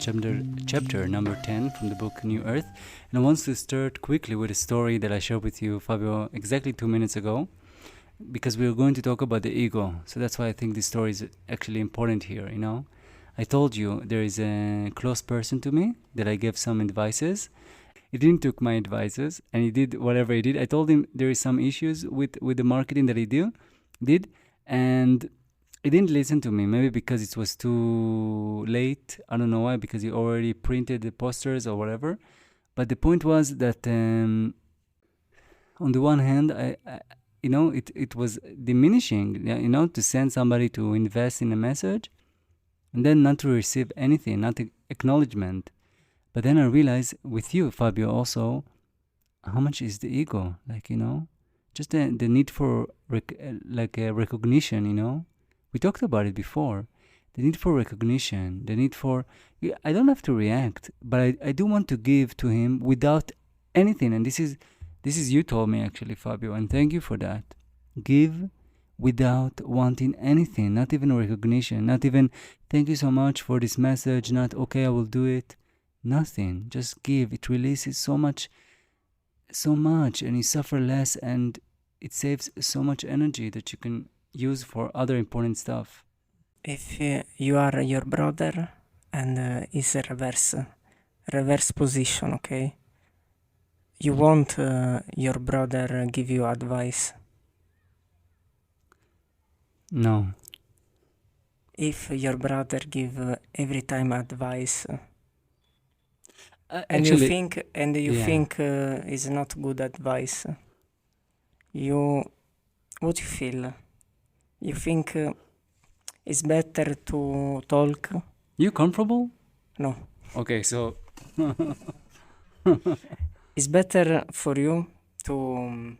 chapter number 10 from the book New Earth. And I want to start quickly with a story that I shared with you, Fabio, exactly 2 minutes ago, because we are going to talk about the ego. So that's why I think this story is actually important here, you know. I told you there is a close person to me that I gave some advices. He didn't took my advices and he did whatever he did. I told him there is some issues with the marketing that he did, and he didn't listen to me. Maybe because it was too late. I don't know why, because he already printed the posters or whatever. But the point was that on the one hand, it was diminishing, to send somebody to invest in a message and then not to receive anything, not acknowledgement. But then I realized with you, Fabio, also, how much is the ego? Just the need for recognition, We talked about it before. The need for recognition, the need for... I don't have to react, but I do want to give to him without anything. And this is you told me, actually, Fabio, and thank you for that. Give without wanting anything, not even recognition, not even thank you so much for this message, not okay, I will do it. Nothing. Just give. It releases so much, and you suffer less, and it saves so much energy that you can use for other important stuff. If you are your brother and it's a reverse position, okay? You want your brother give you advice? No. If your brother give every time advice, and actually, you think is not good advice, what you feel? You think it's better to talk? You comfortable? No. Okay, so it's better for you to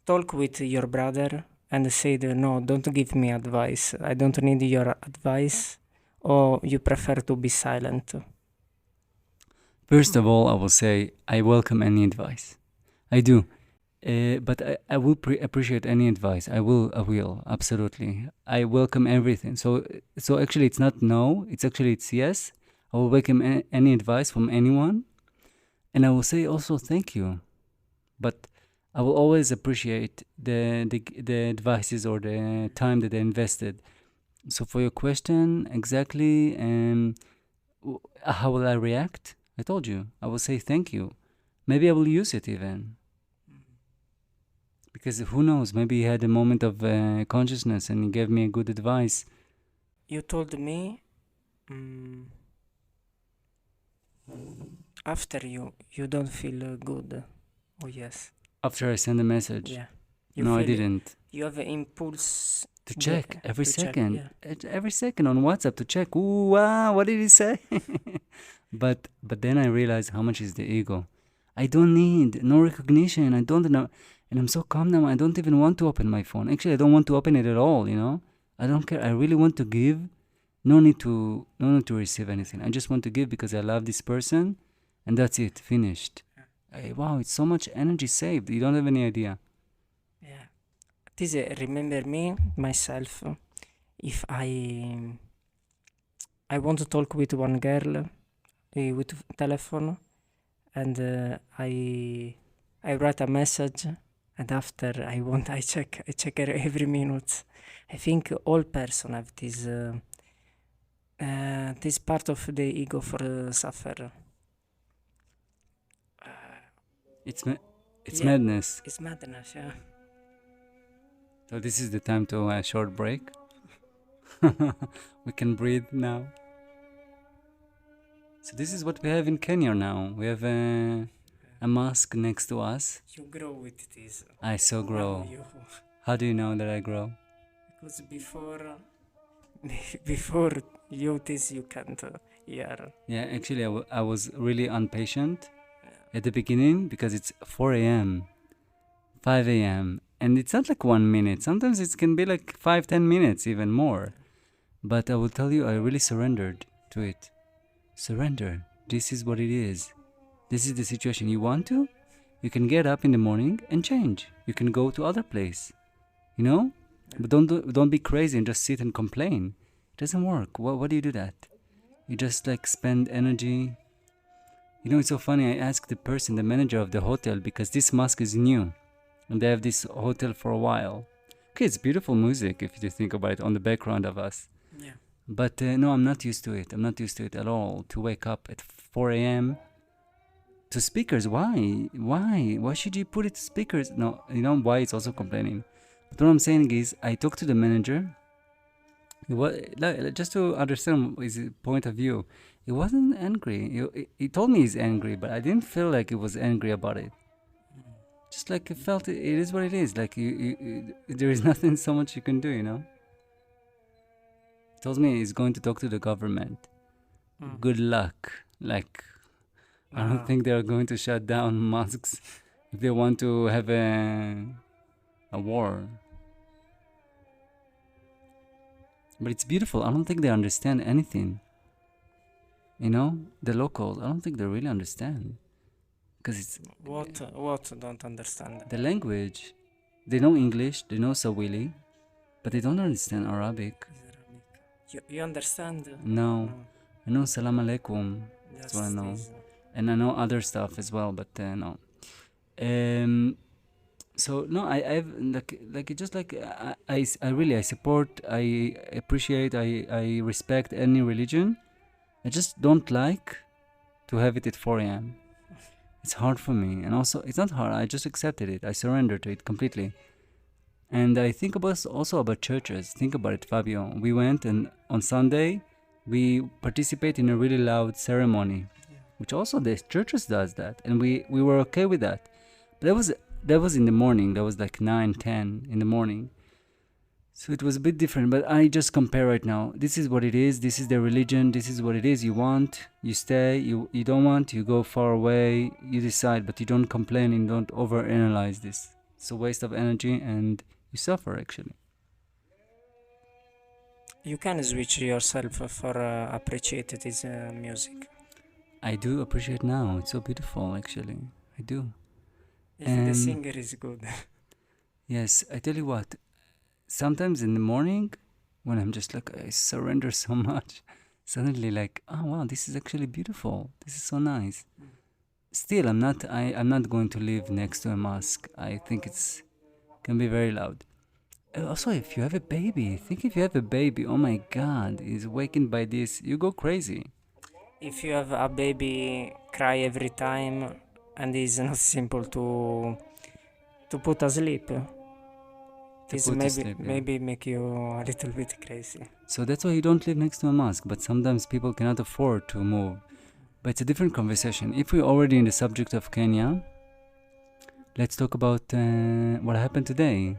talk with your brother and say no, don't give me advice. I don't need your advice, or you prefer to be silent? First of all, I will say I welcome any advice. I do. But I will appreciate any advice. I will, absolutely. I welcome everything. So actually it's not no, it's yes. I will welcome any advice from anyone. And I will say also thank you. But I will always appreciate the advices or the time that they invested. So for your question, exactly, how will I react? I told you. I will say thank you. Maybe I will use it even. Because who knows, maybe he had a moment of consciousness and he gave me a good advice. You told me after you don't feel good. Oh yes. After I send a message? Yeah. No, I didn't. You have an impulse to check every second. Check, yeah. Every second on WhatsApp to check. Ooh, wow, what did he say? But then I realized how much is the ego. I don't need no recognition. I don't know. And I'm so calm now, I don't even want to open my phone. Actually, I don't want to open it at all, I don't care. I really want to give. No need to receive anything. I just want to give because I love this person, and that's it. Finished. Wow, it's so much energy saved. You don't have any idea. Yeah. This remember me, myself, if I want to talk with one girl with telephone, and I write a message, and after I check her every minute. I think all person have this part of the ego for suffer. It's madness. It's madness, yeah. So this is the time to a short break. We can breathe now. So this is what we have in Kenya now. We have a mosque next to us. You grow with this. I so grow. How do you know that I grow? Because before you this you can't hear. Yeah, actually I was really impatient at the beginning because it's 4 a.m., 5 a.m. and it's not like 1 minute. Sometimes it can be like 5-10 minutes, even more. But I will tell you, I really surrendered to it. Surrender. This is what it is. This is the situation. You want to? You can get up in the morning and change. You can go to other place. But don't be crazy and just sit and complain. It doesn't work. Why do you do that? You just like spend energy. You know, it's so funny. I asked the person, the manager of the hotel, because this mosque is new and they have this hotel for a while. Okay, it's beautiful music if you think about it on the background of us. Yeah. But no, I'm not used to it. I'm not used to it at all. To wake up at 4 a.m. to speakers. Why? Why? Why should you put it to speakers? No, you know why it's also complaining. But what I'm saying is, I talked to the manager. Just to understand his point of view, he wasn't angry. He told me he's angry, but I didn't feel like he was angry about it. Just like it felt, it is what it is. Like there is nothing so much you can do, you know. He tells me he's going to talk to the government. Good luck. Like, I don't think they are going to shut down mosques if they want to have a war. But it's beautiful. I don't think they understand anything. You know, the locals, I don't think they really understand. Because it's What don't understand? the language. They know English, they know Swahili, but they don't understand Arabic. You understand? No. I know Salam Alaikum. That's what I know. this. And I know other stuff as well, but no. So no, I've like it just like I really I support, I appreciate, I respect any religion. I just don't like to have it at 4 a.m. It's hard for me, and also it's not hard. I just accepted it. I surrendered to it completely. And I think about also about churches. Think about it, Fabio. We went and on Sunday we participate in a really loud ceremony, which also the churches does that, and we were okay with that. But that was in the morning. That was like 9-10 in the morning. So it was a bit different, but I just compare right now. This is what it is. This is the religion. This is what it is. You want, you stay. You don't want, you go far away. You decide, but you don't complain and don't overanalyze this. It's a waste of energy and you suffer actually. You can switch yourself for appreciate this music. I do appreciate now. It's so beautiful actually. I do. If the singer is good. Yes, I tell you what. Sometimes in the morning, when I'm just like, I surrender so much, suddenly like, oh wow, this is actually beautiful. This is so nice. Still, I'm not going to live next to a mosque. I think it's can be very loud. Also, if you have a baby, think if you have a baby, oh my God, he's awakened by this, you go crazy. If you have a baby cry every time and it's not simple to put asleep, this put to sleep, yeah. maybe make you a little bit crazy. So that's why you don't live next to a mosque, but sometimes people cannot afford to move. But it's a different conversation. If we're already in the subject of Kenya, let's talk about what happened today.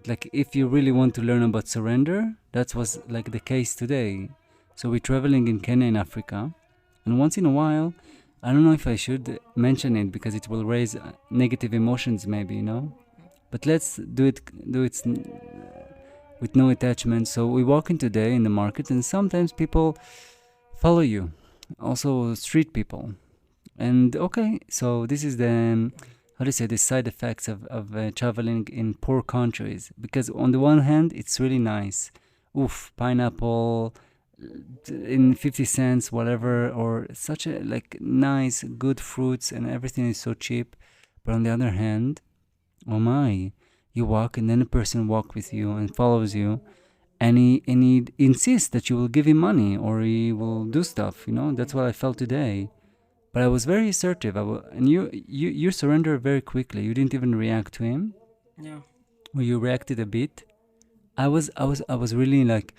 Like, if you really want to learn about surrender, that was like the case today. So we're traveling in Kenya in Africa, and once in a while, I don't know if I should mention it because it will raise negative emotions maybe, you know? But let's do it with no attachment. So we walk in today in the market, and sometimes people follow you, also street people. And okay, so this is the, how do you say, the side effects of traveling in poor countries. Because on the one hand, it's really nice. Oof, pineapple in 50 cents, whatever, or such a like nice, good fruits, and everything is so cheap. But on the other hand, oh my, you walk and then a person walks with you and follows you, and he insists that you will give him money or he will do stuff, you know? That's what I felt today. But I was very assertive, and you surrendered very quickly. You didn't even react to him. Yeah. Or you reacted a bit. I was really like,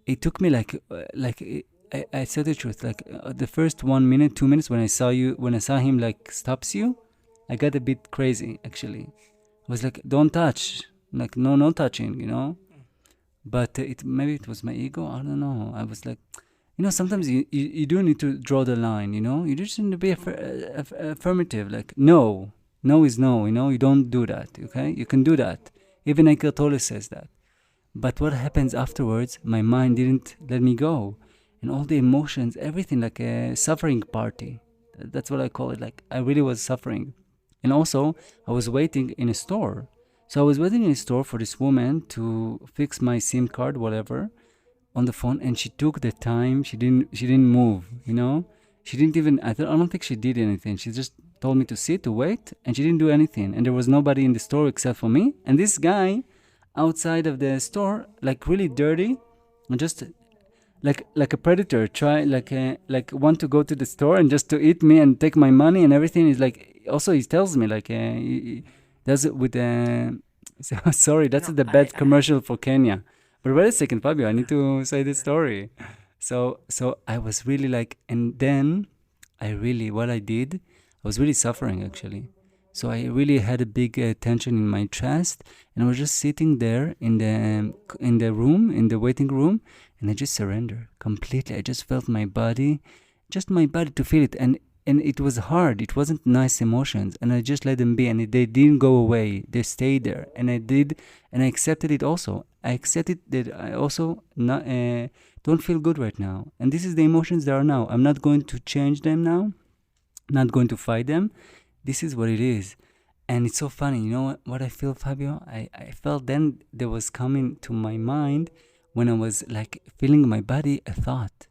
it took me I said the truth, like the first 1 minute, 2 minutes when I saw him like stops you, I got a bit crazy actually. I was like, don't touch, like no touching, you know. But maybe it was my ego, I don't know. I was like, you know, sometimes you do need to draw the line, you know. You just need to be affirmative, like no is no, you know. You don't do that, okay? You can do that. Even Eckhart Tolle says that. But what happens afterwards, my mind didn't let me go. And all the emotions, everything, like a suffering party. That's what I call it. Like, I really was suffering. And also, I was waiting in a store. So I was waiting in a store for this woman to fix my SIM card, whatever. on the phone, and she took the time. She didn't move, she didn't even, I don't think she did anything. She just told me to sit, to wait, and she didn't do anything, and there was nobody in the store except for me and this guy outside of the store, like really dirty, and just like a predator, try like want to go to the store and just to eat me and take my money and everything. Is like, also he tells me like he does it with sorry, that's No, the bad commercial for Kenya. But wait a second, Fabio, I need to say this story. So I was really like, and then what I did, I was really suffering actually. So I really had a big tension in my chest, and I was just sitting there in the waiting room, and I just surrendered completely. I just felt my body, just my body to feel it, and it was hard. It wasn't nice emotions, and I just let them be, and they didn't go away. They stayed there, and I did, and I accepted it also. I accepted that I also not don't feel good right now, and this is the emotions that are now. I'm not going to change them now. Not going to fight them. This is what it is. And it's so funny, you know what I feel, Fabio? I felt then there was coming to my mind when I was like feeling my body a thought.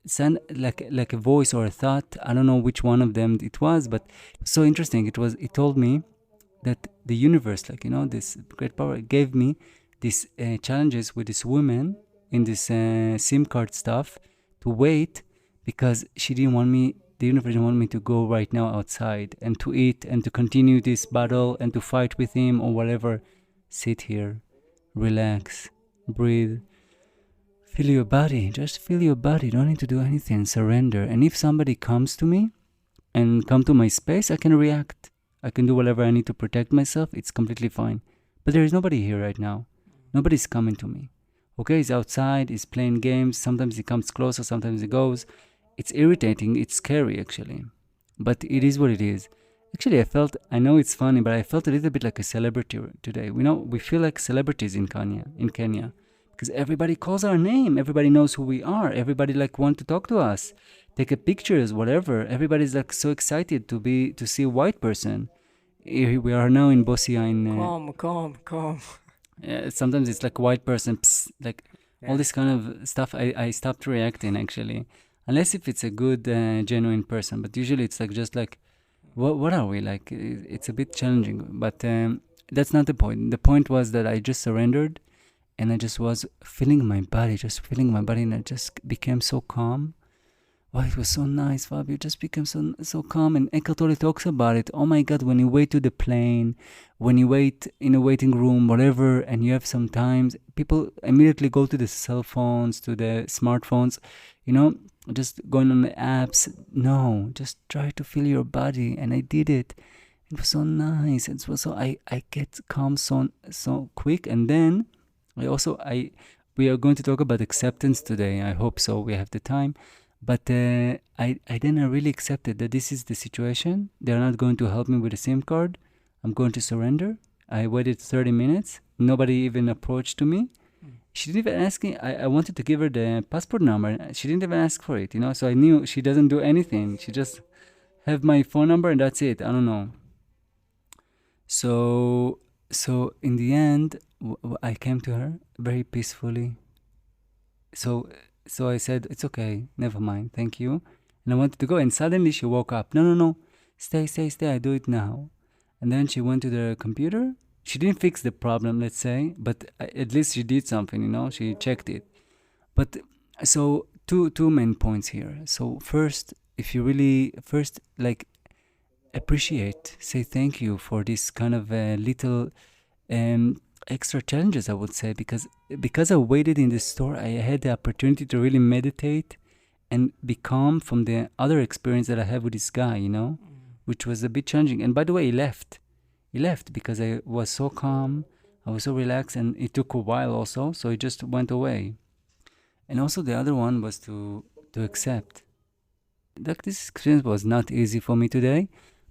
Sound like a voice or a thought. I don't know which one of them it was, but it was so interesting. It told me that the universe, like, this great power gave me these challenges with this woman in this SIM card stuff to wait, because the universe didn't want me to go right now outside and to eat and to continue this battle and to fight with him or whatever. Sit here, relax, breathe, feel your body. Just feel your body. Don't need to do anything. Surrender. And if somebody comes to me and come to my space, I can react. I can do whatever I need to protect myself. It's completely fine. But there is nobody here right now. Nobody's coming to me. Okay, he's outside, he's playing games. Sometimes he comes closer, sometimes he goes. It's irritating, it's scary actually. But it is what it is. Actually, I know it's funny, but I felt a little bit like a celebrity today. We feel like celebrities in Kenya. Because everybody calls our name, everybody knows who we are, everybody like want to talk to us, take a pictures, whatever. Everybody's like so excited to see a white person. We are now in Busia Come. sometimes it's like white person, psst, like all Yeah. this kind of stuff. I stopped reacting actually, unless if it's a good genuine person. But usually it's like just like, what are we like? It's a bit challenging, but that's not the point. The point was that I just surrendered, and I just was feeling my body, and I just became so calm. Wow, it was so nice, Fabio. Just became so calm. And Eckhart Tolle talks about it. Oh my God, when you wait to the plane, when you wait in a waiting room, whatever, and you have some times, people immediately go to the cell phones, to the smartphones, just going on the apps. No, just try to feel your body. And I did it. It was so nice. It was so, I get calm so quick. And then we are going to talk about acceptance today. I hope so. We have the time. But I then I really accepted that this is the situation. They're not going to help me with a SIM card. I'm going to surrender. I waited 30 minutes. Nobody even approached to me. She didn't even ask me. I wanted to give her the passport number. She didn't even ask for it, So I knew she doesn't do anything. She just have my phone number and that's it. I don't know. So in the end, I came to her very peacefully. So I said, it's okay, never mind, thank you. And I wanted to go, and suddenly she woke up. No, stay, I do it now. And then she went to the computer. She didn't fix the problem, let's say, but at least she did something, she checked it. But so two main points here. So first, if you really, like, appreciate, say thank you for this kind of little extra challenges, I would say, because I waited in the store, I had the opportunity to really meditate and be calm from the other experience that I had with this guy, which was a bit challenging. And by the way, he left because I was so calm, I was so relaxed, and it took a while also, so he just went away. And also the other one was to accept. Like, this experience was not easy for me today,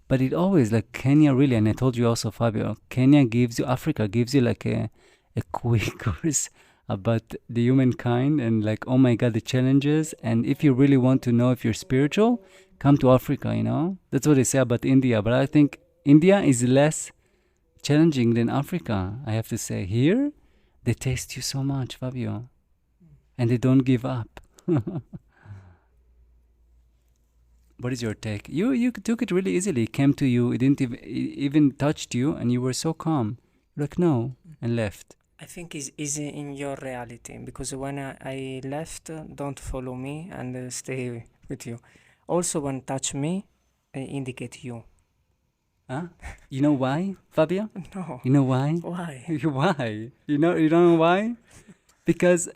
but it always, like, Kenya really, and I told you also, Fabio, Africa gives you like a quick course about the humankind and like, oh my God, the challenges. And if you really want to know if you're spiritual, come to Africa, That's what they say about India. But I think India is less challenging than Africa, I have to say. Here, they taste you so much, Fabio. and they don't give up. What is your take? You took it really easily. It came to you. It didn't even touched you, and you were so calm. Like no, and left. I think is in your reality because when I left, don't follow me and stay with you. Also, when touch me, indicate you. Huh? You know why, Fabio? No, You know why? why? Why? You don't know why? Because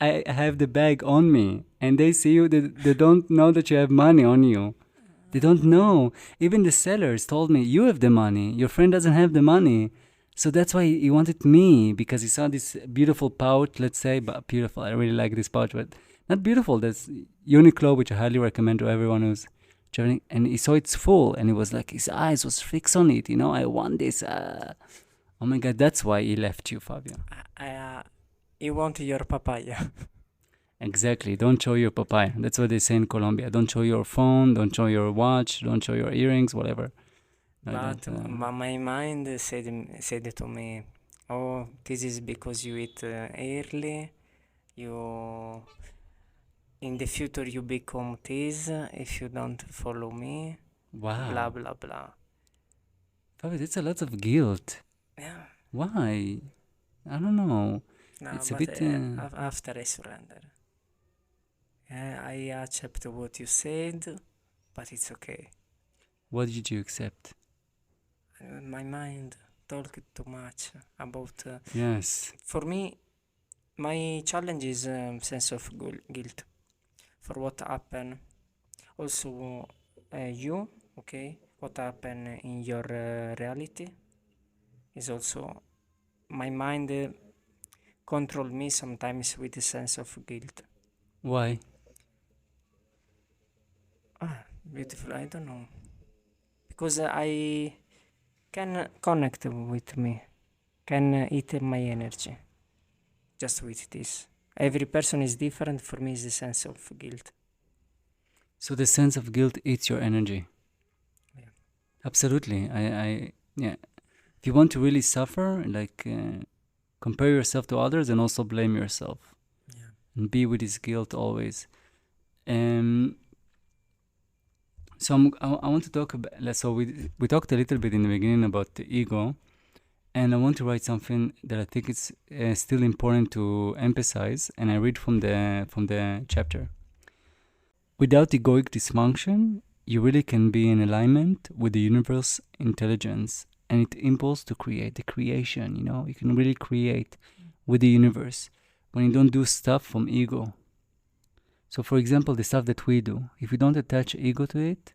I have the bag on me, and they see you. They don't know that you have money on you. They don't know. Even the sellers told me, you have the money. Your friend doesn't have the money. So that's why he wanted me, because he saw this beautiful pouch, let's say, but beautiful. I really like this pouch, but not beautiful. That's Uniqlo, which I highly recommend to everyone who's traveling. And he saw it's full, and he was like, his eyes was fixed on it. I want this. Oh my God, that's why he left you, Fabio. You want your papaya. Exactly. Don't show your papaya. That's what they say in Colombia. Don't show your phone. Don't show your watch. Don't show your earrings. Whatever. No, But don't. my mind said to me, "Oh, this is because you eat early. You in the future you become this if you don't follow me. Blah Wow. blah blah." Fabio, that's a lot of guilt. Yeah. Why? I don't know. No, It's a but bit. after I surrender, I accept what you said, but it's okay. What did you accept? My mind talked too much about. Yes. For me, my challenge is sense of guilt for what happened. Also, you, okay, what happened in your reality is also my mind control me sometimes with a sense of guilt. Why? Beautiful. I don't know because I can connect with me, can eat my energy just with this. Every person is different. For me, is a sense of guilt. So the sense of guilt eats your energy. Yeah. Absolutely. Yeah. If you want to really suffer, like, compare yourself to others and also blame yourself. Yeah. And be with this guilt always. So I want to talk about. So we talked a little bit in the beginning about the ego, and I want to write something that I think it's still important to emphasize. And I read from the chapter. Without egoic dysfunction, you really can be in alignment with the universe intelligence and its impulse to create the creation. You can really create with the universe when you don't do stuff from ego. So, for example, the stuff that we do, if we don't attach ego to it,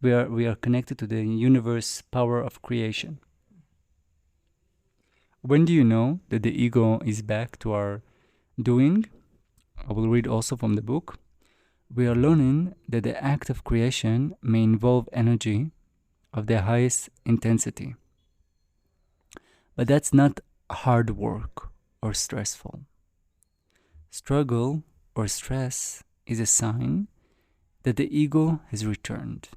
we are connected to the universe power of creation. When do you know that the ego is back to our doing? I will read also from the book. We are learning that the act of creation may involve energy of the highest intensity, but that's not hard work or stressful. Struggle or stress is a sign that the ego has returned,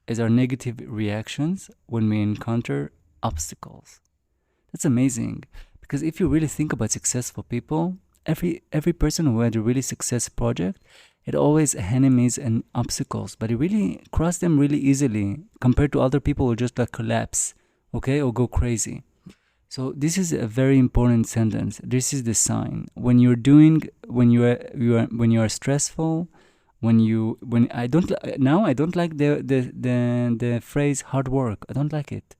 as are negative reactions when we encounter obstacles. That's amazing, because if you really think about successful people, every person who had a really success project had always enemies and obstacles, but he really crossed them really easily compared to other people who just like collapse, okay, or go crazy. So this is a very important sentence. This is the sign when you're doing when you are stressful, when I don't now I don't like the phrase hard work. I don't like it.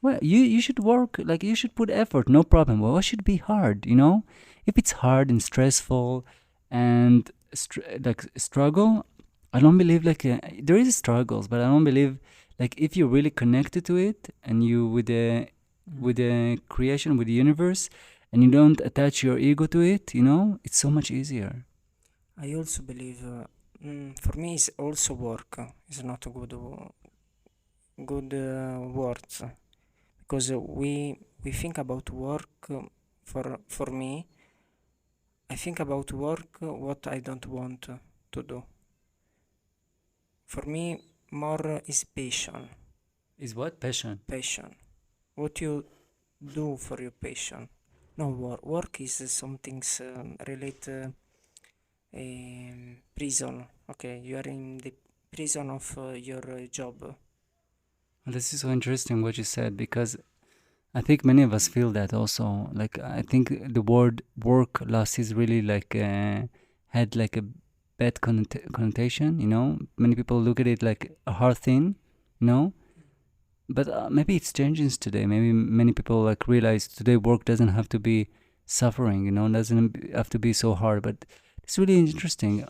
Well, you should work, like you should put effort, no problem. Well, what should be hard? If it's hard and stressful and like struggle, I don't believe like there is struggles, but I don't believe like if you're really connected to it and you with the creation, with the universe, and you don't attach your ego to it, it's so much easier. I also believe, for me, it's also work. It's not a good words because we think about work. For me, I think about work what I don't want to do. For me, more is passion. Is what passion? Passion. What you do for your passion. No, work is something relate prison. Okay, you are in the prison of your job. Well, this is so interesting what you said because I think many of us feel that also. Like I think the word work loss is really like had like a bad connotation. You know, many people look at it like a hard thing. You know, but maybe it's changing today. Maybe many people like realize today work doesn't have to be suffering. You know, doesn't have to be so hard. But it's really interesting.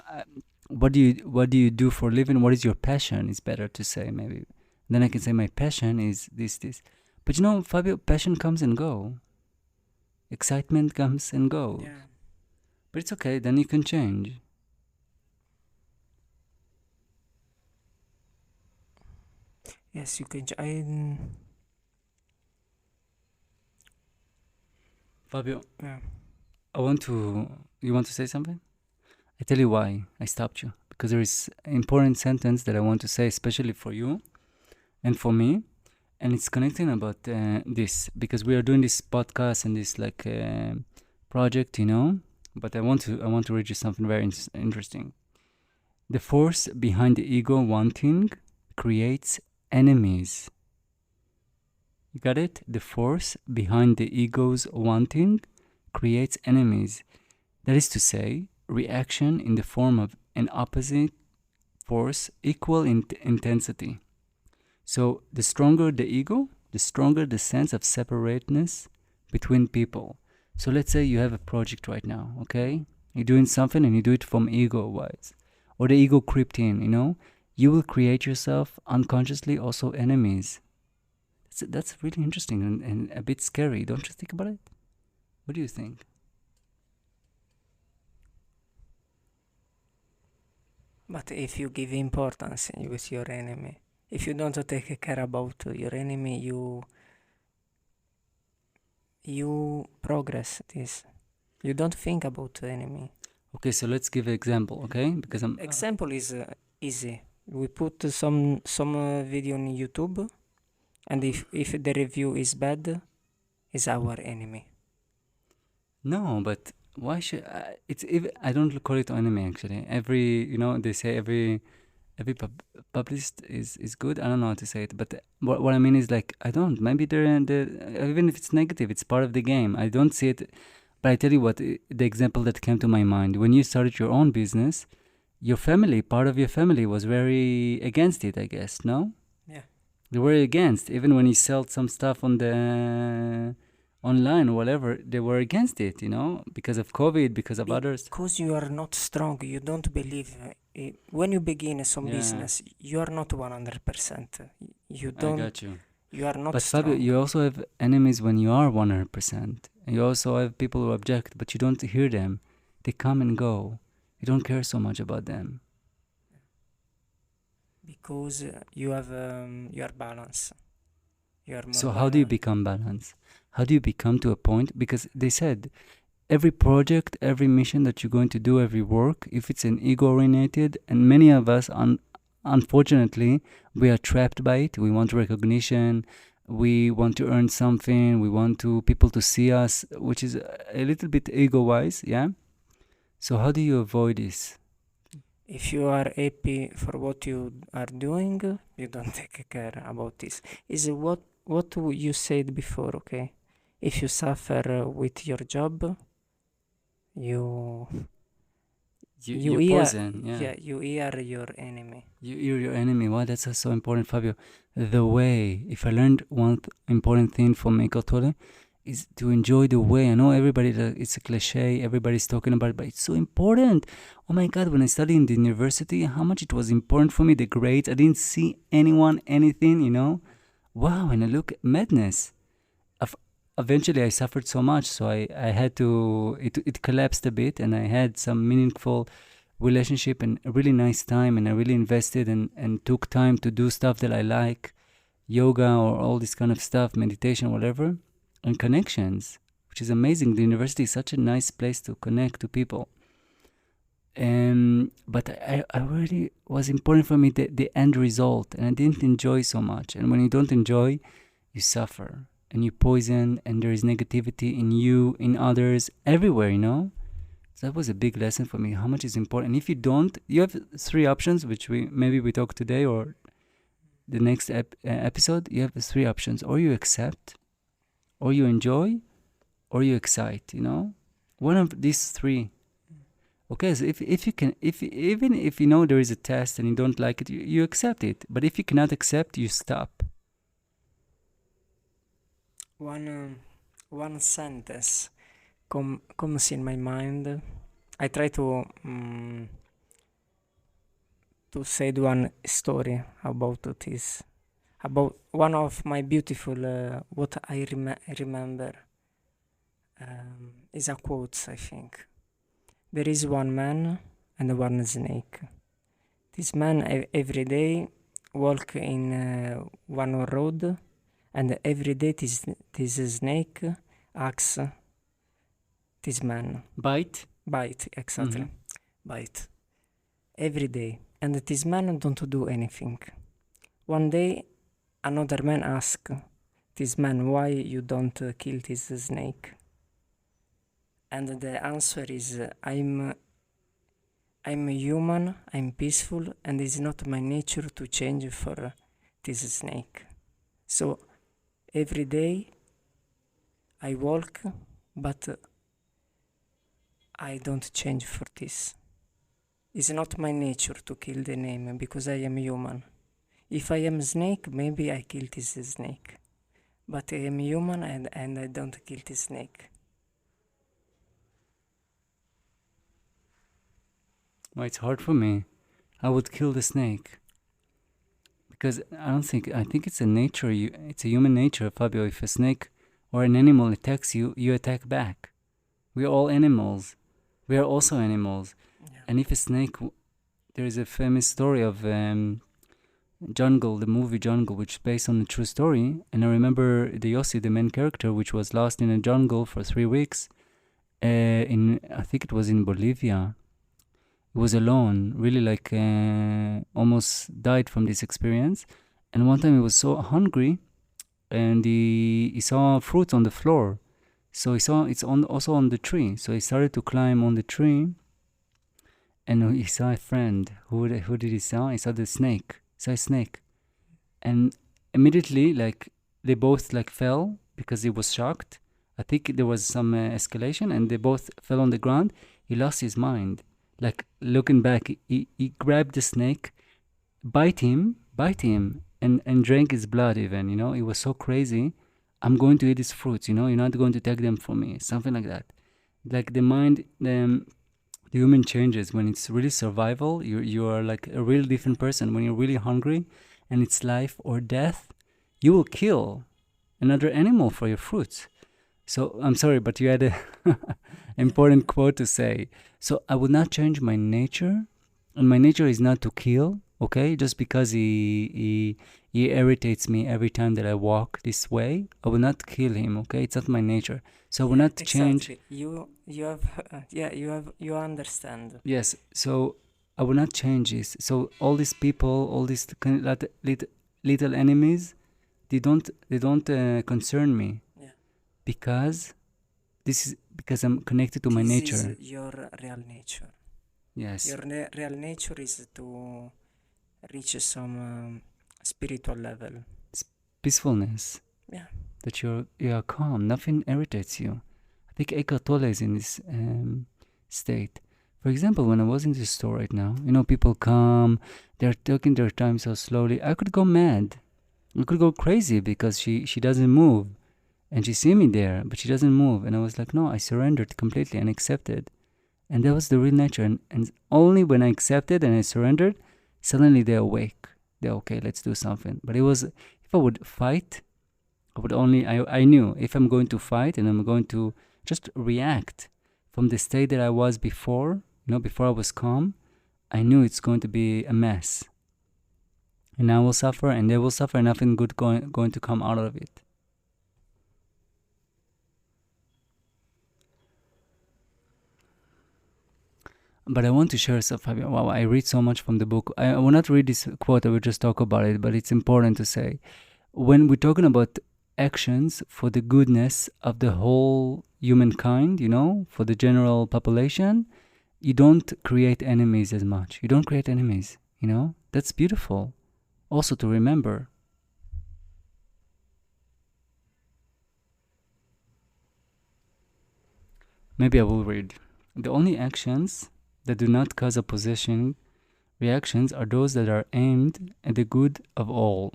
What do you do for a living? What is your passion? Is better to say maybe. Then I can say my passion is this. But you know, Fabio, passion comes and go. Excitement comes and goes. Yeah. But it's okay. Then you can change. Yes, you can. Fabio, Yeah. I want to. You want to say something? I tell you why I stopped you because there is an important sentence that I want to say, especially for you and for me, and it's connecting about this because we are doing this podcast and this like project, you know. But I want to read you something very interesting. The force behind the ego wanting creates enemies. You got it? The force behind the ego's wanting creates enemies. That is to say, reaction in the form of an opposite force equal in intensity. So the stronger the ego, the stronger the sense of separateness between people. So let's say you have a project right now, okay? You're doing something and you do it from ego wise. Or the ego crept in, you know? You will create yourself unconsciously also enemies. That's really interesting and a bit scary. Don't you think about it? What do you think? But if you give importance with your enemy, if you don't take care about your enemy, you progress this. You don't think about the enemy. Okay, so let's give an example, okay? Because I'm Example is easy. We put some video on YouTube, and if the review is bad, is our enemy. no, but why should it's even I don't call it anime actually. Every they say every publicist is good. I don't know how to say it, but what I mean is like I don't. Maybe they're even if it's negative, it's part of the game. I don't see it. But I tell you what, the example that came to my mind when you started your own business, your family, part of your family was very against it. I guess no. Yeah. They were against, even when he sold some stuff on the online or whatever, they were against it, because of COVID, because of others. Because you are not strong, you don't believe. When you begin some Yeah. business, you are not 100%. You I don't. got you. You are not But strong. Fabio, you also have enemies when you are 100%. And you also have people who object, but you don't hear them. They come and go. You don't care so much about them. Because you have your balance. You are more So how do you become balanced? How do you become to a point? Because they said every project, every mission that you're going to do, every work, if it's an ego oriented, and many of us, unfortunately, we are trapped by it. We want recognition. We want to earn something. We want people to see us, which is a little bit ego wise, yeah. So how do you avoid this? If you are happy for what you are doing, you don't take care about this. Is what you said before, okay? If you suffer with your job, you You hear, poison, yeah. you hear your enemy. You're your enemy. Wow, that's so important, Fabio. The way, if I learned one important thing from Eckhart Tolle, is to enjoy the way. I know everybody, it's a cliche, everybody's talking about it, but it's so important. Oh my God, when I studied in the university, how much it was important for me, the grades. I didn't see anyone, anything. Wow, and I look at madness. Eventually, I suffered so much, so I had to, it collapsed a bit, and I had some meaningful relationship and a really nice time, and I really invested and took time to do stuff that I like, yoga or all this kind of stuff, meditation, whatever, and connections, which is amazing. The university is such a nice place to connect to people. But I really was important for me the end result, and I didn't enjoy so much. And when you don't enjoy, you suffer. and you poison, and there is negativity in you, in others, everywhere, you know? So that was a big lesson for me, how much is important. And if you don't, you have three options, which we talk today or the next episode. You have three options: or you accept, or you enjoy, or you excite, you know? One of these three. Okay, so if you can, if even if you know there is a test and you don't like it, you accept it. But if you cannot accept, you stop. One sentence comes in my mind. I try to say one story about this, about one of my beautiful what I remember is a quote. I think there is one man and one snake. This man every day walk in one road, and every day this snake asks this man Bite. exactly. Mhm. Bite every day, and this man don't do anything. One day another man ask this man, why you don't kill this snake? And the answer is, I'm a human, I'm peaceful, and it's not my nature to change for this snake. So every day I walk, but I don't change for this. It's not my nature to kill the name because I am human. If I am snake, maybe I kill this snake. But I am human and I don't kill this snake. Well, it's hard for me. I would kill the snake. Because I think it's a nature, it's a human nature, Fabio. If a snake or an animal attacks you, you attack back. We're all animals. We are also animals. Yeah. And if a snake, there is a famous story of Jungle, the movie Jungle, which is based on a true story. And I remember the Yossi, the main character, which was lost in a jungle for 3 weeks. I think it was in Bolivia. He was alone, really like almost died from this experience. And one time he was so hungry, and he saw fruit on the floor. So he saw it's also on the tree. So he started to climb on the tree, and he saw a friend. Who did he saw? He saw the snake. He saw a snake, and immediately like they both like fell because he was shocked. I think there was some escalation, and they both fell on the ground. He lost his mind. Like looking back, he grabbed the snake, bite him, and drank his blood even, you know? It was so crazy. I'm going to eat his fruits, you know? You're not going to take them from me. Something like that. Like the mind, the human changes. When it's really survival, you are like a real different person. When you're really hungry and it's life or death, you will kill another animal for your fruits. So I'm sorry, but you had a important quote to say. So I would not change my nature, and my nature is not to kill. Okay, just because he irritates me every time that I walk this way, I will not kill him. Okay, it's not my nature. So I will not change. Exactly. You have you understand. Yes. So I will not change this. So all these people, all these little enemies, they don't concern me. Yeah. Because because I'm connected to my This nature. is your real nature. Yes. Your real nature is to reach some spiritual level. Peacefulness. Yeah. That you are calm. Nothing irritates you. I think Eckhart Tolle is in this state. For example, when I was in this store right now, you know, people come, they're taking their time so slowly. I could go mad. I could go crazy because she doesn't move. And she see me there, but she doesn't move. And I was like, no, I surrendered completely and accepted. And that was the real nature. And only when I accepted and I surrendered, suddenly they're awake. They're okay, let's do something. But it was, if I would fight, I knew if I'm going to fight and I'm going to just react from the state that I was before, you know, before I was calm, I knew it's going to be a mess. And I will suffer and they will suffer, and nothing good going to come out of it. But I want to share something. Wow, I read so much from the book. I will not read this quote, I will just talk about it, but it's important to say. When we're talking about actions for the goodness of the whole humankind, for the general population, you don't create enemies as much. You don't create enemies, That's beautiful. Also to remember. Maybe I will read. The only actions that do not cause opposition reactions are those that are aimed at the good of all.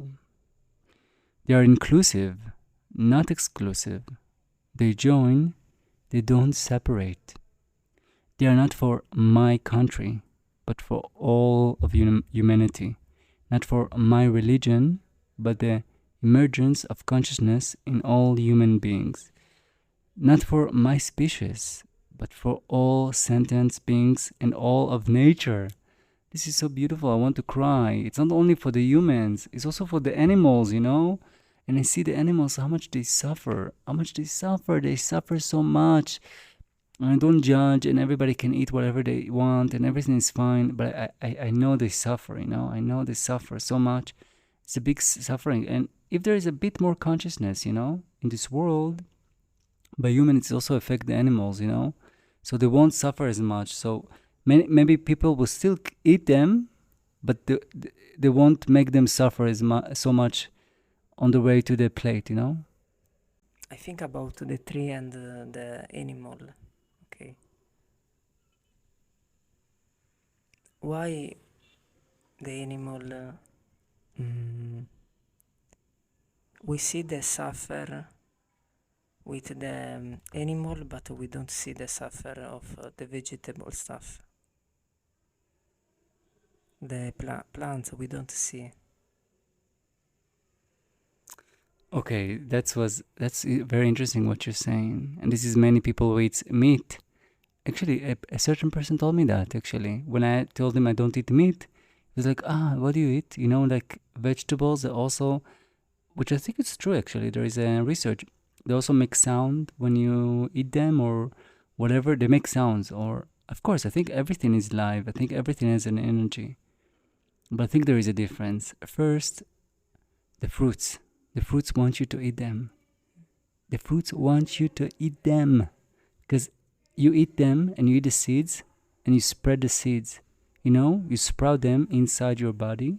They are inclusive, not exclusive. They join, they don't separate. They are not for my country, but for all of humanity. Not for my religion, but the emergence of consciousness in all human beings. Not for my species, but for all sentient beings and all of nature. This is so beautiful. I want to cry. It's not only for the humans, it's also for the animals, And I see the animals, how much they suffer. How much they suffer. They suffer so much. And I don't judge, and everybody can eat whatever they want, and everything is fine. But I know they suffer, I know they suffer so much. It's a big suffering. And if there is a bit more consciousness, in this world, by humans, it also affect the animals, So they won't suffer as much. So maybe people will still eat them, but they won't make them suffer so much on the way to the plate, I think about the tree and the animal. Okay. Why the animal? We see the suffer with the animal, but we don't see the suffer of the vegetable stuff. The plants we don't see. Okay, that's very interesting what you're saying. And this is many people who eat meat. Actually, a certain person told me that, actually. When I told him I don't eat meat, he was like, what do you eat? Like vegetables also, which I think it's true, actually. There is a research. They also make sound when you eat them or whatever. They make sounds. Or, of course, I think everything is live. I think everything has an energy. But I think there is a difference. First, the fruits. The fruits want you to eat them. The fruits want you to eat them. Because you eat them and you eat the seeds and you spread the seeds. You sprout them inside your body.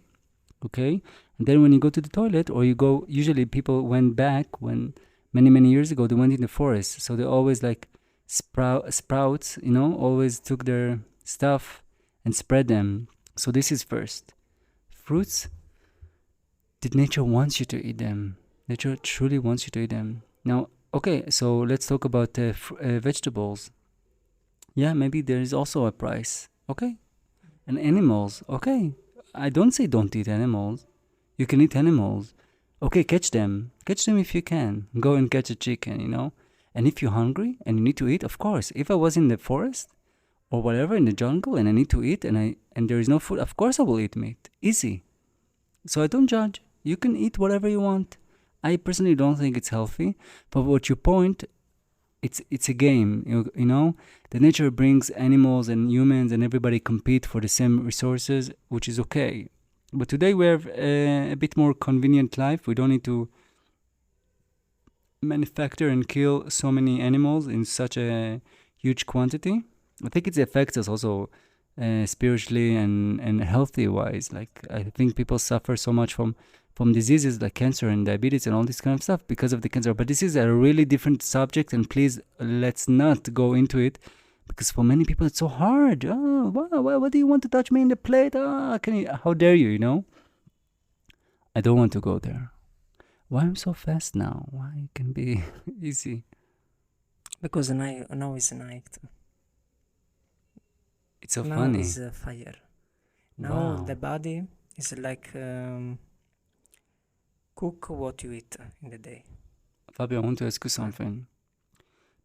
Okay? And then when you go to the toilet or you go, usually people went back when many years ago, they went in the forest. So they always like sprouts, always took their stuff and spread them. So this is first. Fruits, that nature wants you to eat them. Nature truly wants you to eat them. Now, okay, so let's talk about vegetables. Yeah, maybe there is also a price. Okay. And animals. Okay. I don't say don't eat animals. You can eat animals. Okay, catch them. Catch them if you can. Go and catch a chicken, And if you're hungry and you need to eat, of course. If I was in the forest or whatever, in the jungle, and I need to eat and there is no food, of course I will eat meat. Easy. So I don't judge. You can eat whatever you want. I personally don't think it's healthy, but what you point, it's a game, The nature brings animals and humans and everybody compete for the same resources, which is okay. But today we have a bit more convenient life. We don't need to manufacture and kill so many animals in such a huge quantity. I think it affects us also spiritually and healthy wise. Like I think people suffer so much from diseases like cancer and diabetes and all this kind of stuff because of the cancer. But this is a really different subject, and please let's not go into it because for many people it's so hard. Oh, why do you want to touch me in the plate? How dare you? I don't want to go there. Why I'm so fast now? Why it can be easy? Because now is night. It's so now funny. Is fire. Now Wow. the body is like cook what you eat in the day. Fabio, I want to ask you something.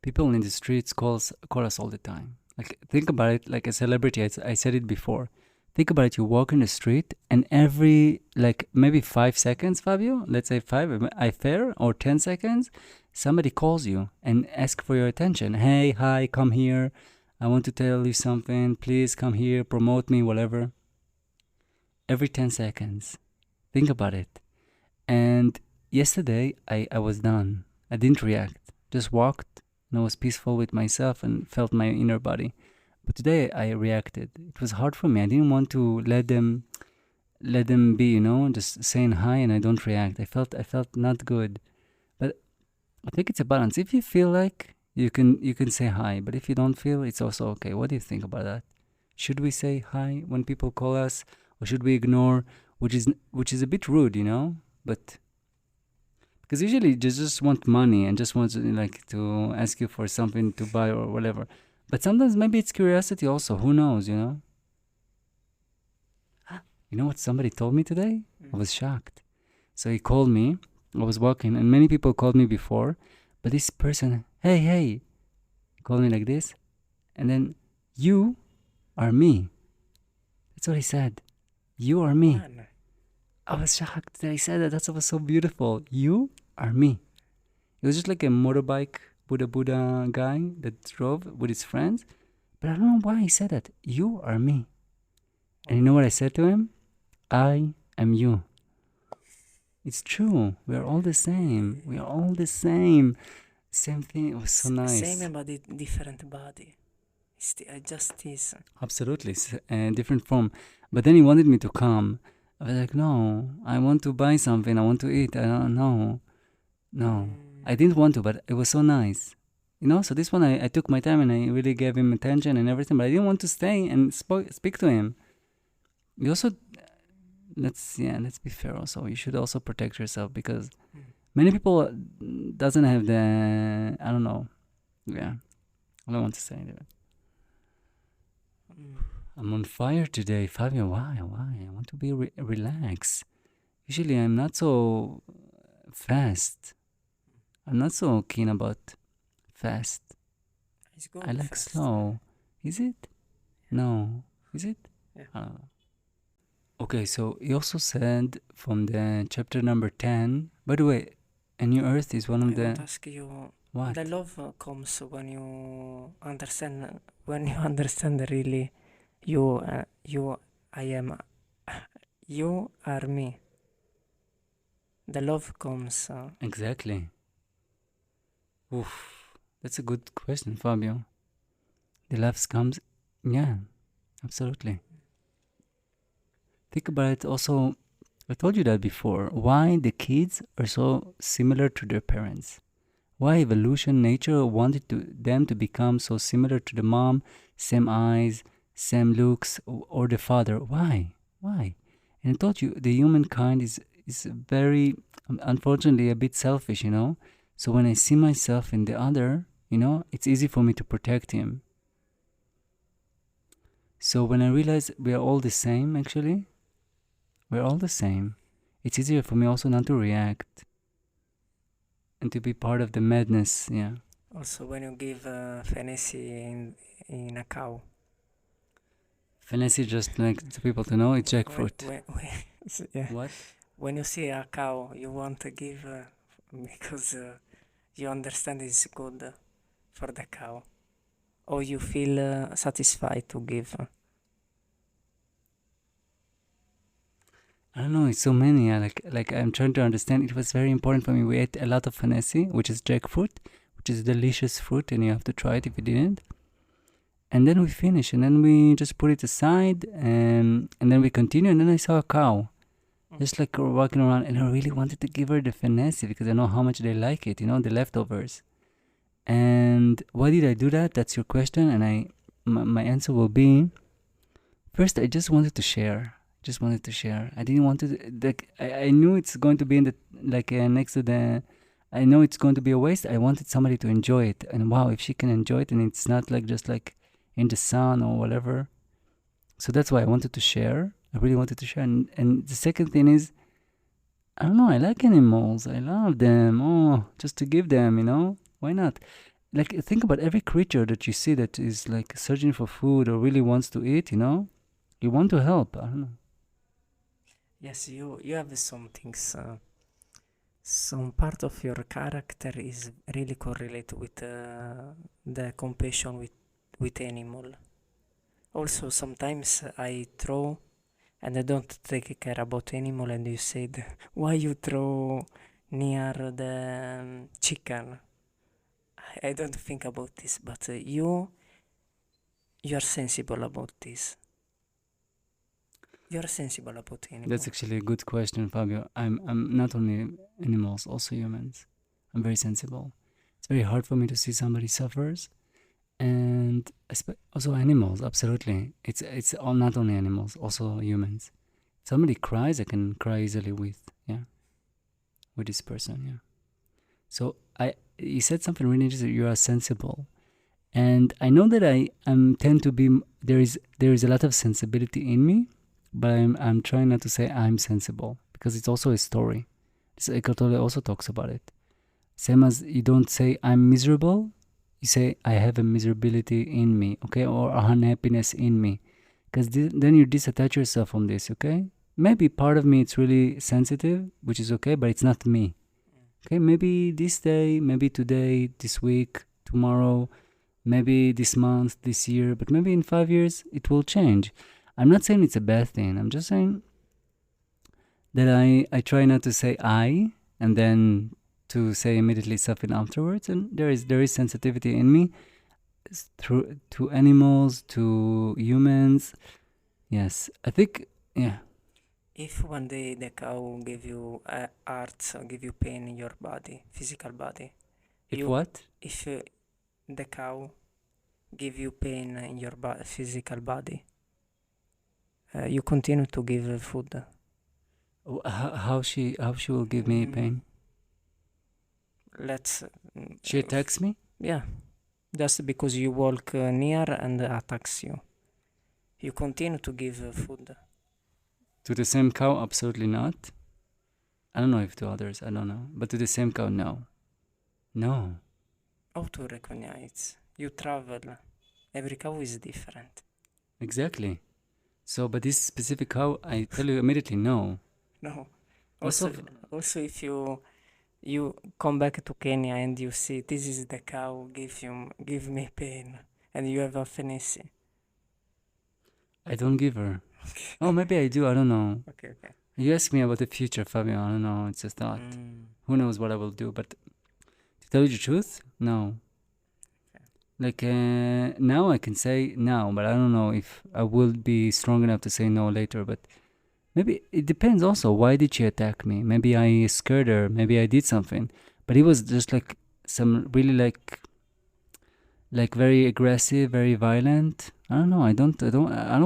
People in the streets call us all the time. Like, think about it like a celebrity. I said it before. Think about it. You walk in the street, and every, like, maybe 5 seconds, Fabio, let's say 5, I fair, or 10 seconds, somebody calls you and asks for your attention. Hey, hi, come here. I want to tell you something. Please come here, promote me, whatever. Every 10 seconds. Think about it. And yesterday I was done. I didn't react. Just walked and I was peaceful with myself and felt my inner body. But today I reacted. It was hard for me. I didn't want to let them be, just saying hi and I don't react. I felt not good. But I think it's a balance. If you feel like you can say hi, but if you don't feel, it's also okay. What do you think about that? Should we say hi when people call us, or should we ignore, which is a bit rude, But because usually they just want money and just want to, like to ask you for something to buy or whatever. But sometimes maybe it's curiosity also. Who knows? You know what somebody told me today? I was shocked. So he called me. I was walking, and many people called me before, but this person, hey, hey, called me like this, and then you are me. That's what he said. You are me. Man, I was shocked that he said that. That was so beautiful. You are me. It was just like a motorbike Buddha guy that drove with his friends, but I don't know why he said that. You are me. And you know what I said to him? I am you. It's true. We are all the same. We are all the same. Same thing. It was so nice. same but different body. I just is. Absolutely. Different form. But then he wanted me to come. I was like, no, I want to buy something. I want to eat. I don't know. No. I didn't want to, but it was so nice. So this one I took my time and I really gave him attention and everything, but I didn't want to stay and speak to him. You also, let's be fair also. You should also protect yourself because many people doesn't have the, I don't know. Yeah. I don't want to say that. I'm on fire today, Fabio. Why? I want to be relaxed. Usually I'm not so fast. I'm not so keen about fast. It's good. I like fast. slow. Is it? No. Is it? Yeah. I don't know. Okay, so he also said from the chapter number 10, by the way, A New Earth is one I of want to the. ask you, What? the love comes when you understand really I am, you are me. The love comes. Exactly. Oof. That's a good question, Fabio. The love comes. Yeah, absolutely. Think about it also. I told you that before. Why the kids are so similar to their parents? Why evolution, nature wanted them to become so similar to the mom, same eyes, same looks, or the father? Why? Why? And I told you the humankind is very, unfortunately, a bit selfish. So when I see myself in the other, it's easy for me to protect him. So when I realize we are all the same, actually, we're all the same. It's easier for me also not to react and to be part of the madness. Yeah. Also, when you give fantasy in a cow. Fantasy, just like to people to know, it's jackfruit. Yeah. What? When you see a cow, you want to give because you understand it's good for the cow, or you feel satisfied to give. I don't know. It's so many. Like I'm trying to understand. It was very important for me. We ate a lot of fantasy, which is jackfruit, which is a delicious fruit, and you have to try it if you didn't. And then we finish, and then we just put it aside, and then we continue. And then I saw a cow, just like walking around, and I really wanted to give her the fantasy because I know how much they like it. The leftovers. And why did I do that? That's your question, and my answer will be: first, I just wanted to share. Just wanted to share. I didn't want to like. I knew it's going to be in the next to the. I know it's going to be a waste. I wanted somebody to enjoy it, and wow, if she can enjoy it, and it's not like just like in the sun or whatever. So that's why I wanted to share. I really wanted to share. And the second thing is, I don't know. I like animals. I love them. Oh, just to give them. Why not? Like think about every creature that you see that is like searching for food or really wants to eat. You want to help. I don't know. Yes, you have some things. Some part of your character is really correlated with the compassion with animal. Also, sometimes I throw and I don't take care about animal, and you said, why you throw near the chicken. I don't think about this, but you are sensible about this. You are sensible about animals. That's actually a good question, Fabio. I'm not only animals, also humans. I'm very sensible. It's very hard for me to see somebody suffers, and also animals. Absolutely, it's all not only animals, also humans. If somebody cries, I can cry easily with this person. Yeah. So you said something really interesting. You are sensible, and I know that I'm tend to be. There is a lot of sensibility in me, but I'm trying not to say I'm sensible because it's also a story. This Eckhart Tolle also talks about it. Same as you don't say I'm miserable, you say I have a miserability in me, okay, or a unhappiness in me, because then you disattach yourself from this, okay. Maybe part of me it's really sensitive, which is okay, but it's not me. Okay, maybe this day, maybe today, this week, tomorrow, maybe this month, this year, but maybe in 5 years it will change. I'm not saying it's a bad thing. I'm just saying that I try not to say I and then to say immediately something afterwards. And there is sensitivity in me through to animals, to humans. Yes, I think yeah. If one day the cow give you hurts or give you pain in your body, physical body, If you what? if the cow give you pain in your physical body, you continue to give food. How she will give me pain? Let's She attacks me. yeah, just because you walk near and attacks you, you continue to give food. To the same cow, absolutely not. I don't know if to others, I don't know, but to the same cow, no. No. How to recognize? You travel. Every cow is different. Exactly. So, but this specific cow, I tell you immediately, no. No. Also, Also, if you come back to Kenya and you see this is the cow give me pain, and you have a fantasy. I don't give her. Oh, maybe I do. I don't know. Okay. You ask me about the future, Fabio. I don't know. It's a thought. Who knows what I will do? But to tell you the truth, no. Like now, I can say no, but I don't know if I will be strong enough to say no later. But maybe it depends also. Why did she attack me? Maybe I scared her. Maybe I did something. But it was just like some really like very aggressive, very violent. I don't know. I don't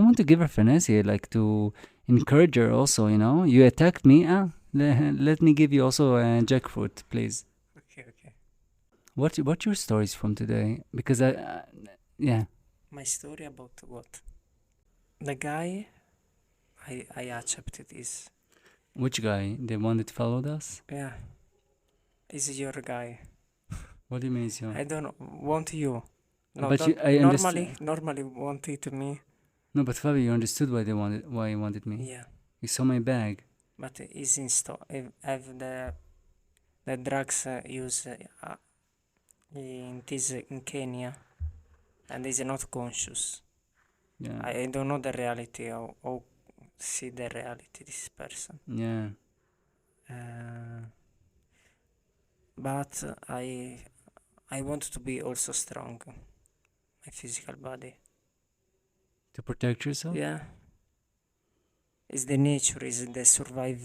want to give her fantasy. Like to encourage her also. You know, you attacked me. Let me give you also jackfruit, please. Okay. What's your stories from today? Because yeah. My story about what? The guy I accepted is Which guy? The one that followed us? yeah. Is your guy. What do you mean, is your? I don't want you. No, But don't, I understand. normally want it me. No, but Fabio, you understood why you wanted me. Yeah, You saw my bag. but is in store. Have the drugs used in Kenya, and is not conscious. Yeah. I don't know the reality or see the reality this person. Yeah. But I want to be also strong. My physical body. To protect yourself. Yeah. Is the nature, is the survive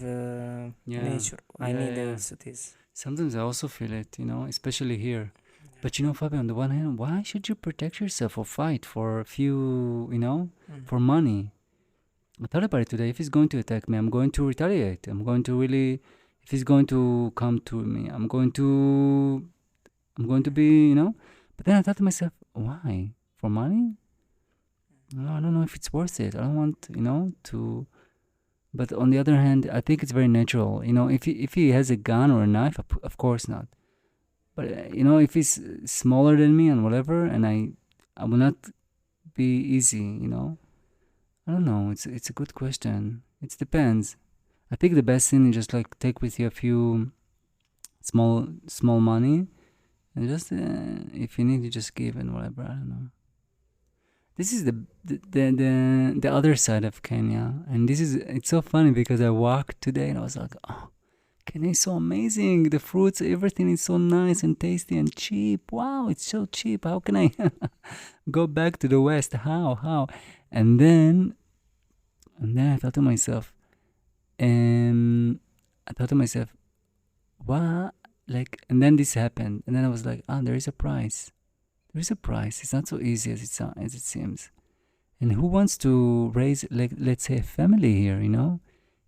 nature. I need also this. Sometimes I also feel it, especially here. But Fabio, on the one hand, why should you protect yourself or fight for a few, for money? I thought about it today. If he's going to attack me, I'm going to retaliate. I'm going to really, if he's going to come to me, I'm going to be, But then I thought to myself, why? For money? No, I don't know if it's worth it. I don't want, to. But on the other hand, I think it's very natural. If he has a gun or a knife, of course not. But if he's smaller than me and whatever, and I will not be easy. I don't know. It's a good question. It depends. I think the best thing is just like take with you a few small money, and just if you need, you just give and whatever. I don't know. This is the other side of Kenya, and it's so funny because I walked today and I was like, oh, Kenya is so amazing. The fruits, everything is so nice and tasty and cheap. Wow, it's so cheap. How can I go back to the West? How? And then, and then I thought to myself, I thought to myself, what? Like, and then this happened, and then I was like, there is a price. There is a price. It's not so easy as it seems. And who wants to raise, like, let's say, a family here?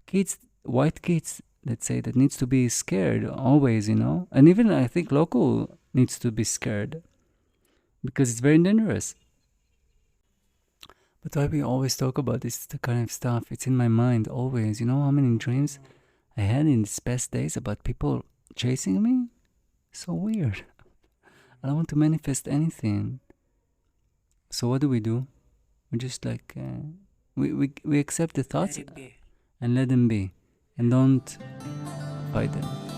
Kids, white kids, let's say, that needs to be scared always. And even I think local needs to be scared because it's very dangerous. But why we always talk about this kind of stuff? It's in my mind always. You know how many dreams I had in these past days about people chasing me? So weird. I don't want to manifest anything. So what do? We just like we accept the thoughts Let it be. and let them be, and don't fight them.